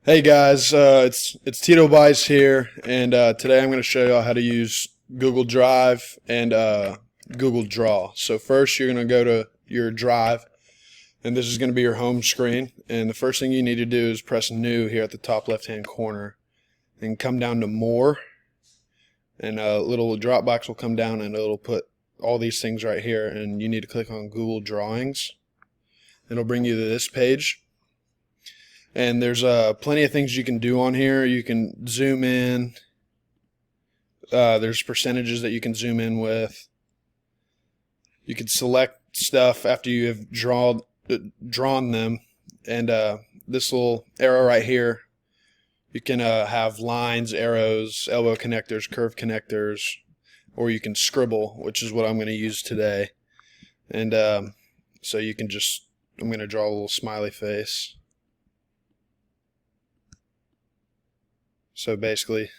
Hey guys, it's Tito Byce here, and today I'm going to show you how to use Google Drive and Google Draw. So first, you're going to go to your Drive, and this is going to be your home screen. And the first thing you need to do is press New here at the top left-hand corner, and come down to More, and a little drop box will come down, and it'll put all these things right here. And you need to click on Google Drawings. It'll bring you to this page. And there's plenty of things you can do on here. You can zoom in. There's percentages that you can zoom in with. You can select stuff after you have drawn them. And this little arrow right here, you can have lines, arrows, elbow connectors, curve connectors, or you can scribble, which is what I'm going to use today. And so you can just, I'm going to draw a little smiley face. So basically,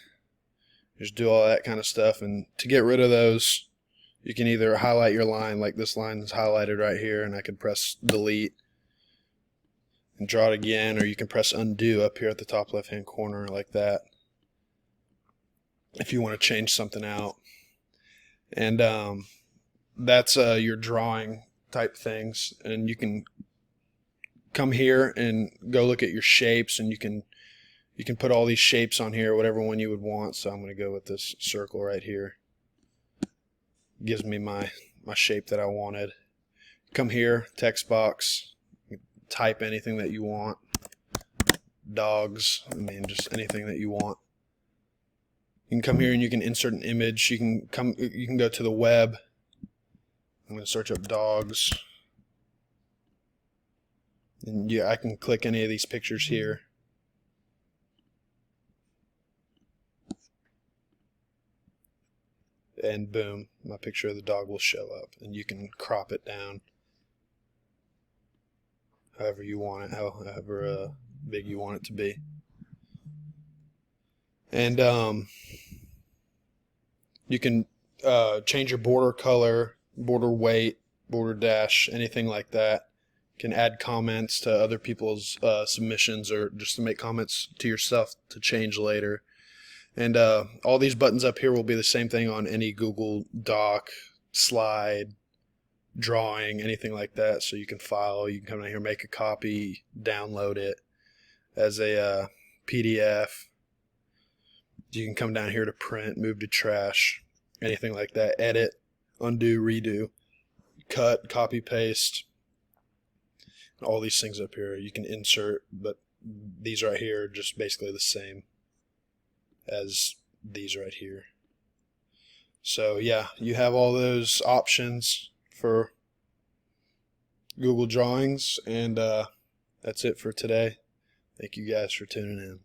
just do all that kind of stuff. And to get rid of those, you can either highlight your line, like this line is highlighted right here, and I can press delete and draw it again, or you can press undo up here at the top left hand corner like that if you want to change something out. And that's your drawing type things. And you can come here and go look at your shapes, and you can put all these shapes on here, whatever one you would want. So I'm going to go with this circle right here. It gives me my shape that I wanted. Come here, text box, type anything that you want. Dogs, just anything that you want. You can come here and you can insert an image. You can go to the web. I'm going to search up dogs. And yeah, I can click any of these pictures here. And boom, my picture of the dog will show up, and you can crop it down however you want it, however big you want it to be. And you can change your border color, border weight, border dash, anything like that. You can add comments to other people's submissions, or just to make comments to yourself to change later. And all these buttons up here will be the same thing on any Google Doc, slide, drawing, anything like that. So you can file, you can come down here, make a copy, download it as a PDF. You can come down here to print, move to trash, anything like that. Edit, undo, redo, cut, copy, paste. All these things up here you can insert, but these right here are just basically the same as these right here. So yeah, you have all those options for Google Drawings, and that's it for today. Thank you guys for tuning in.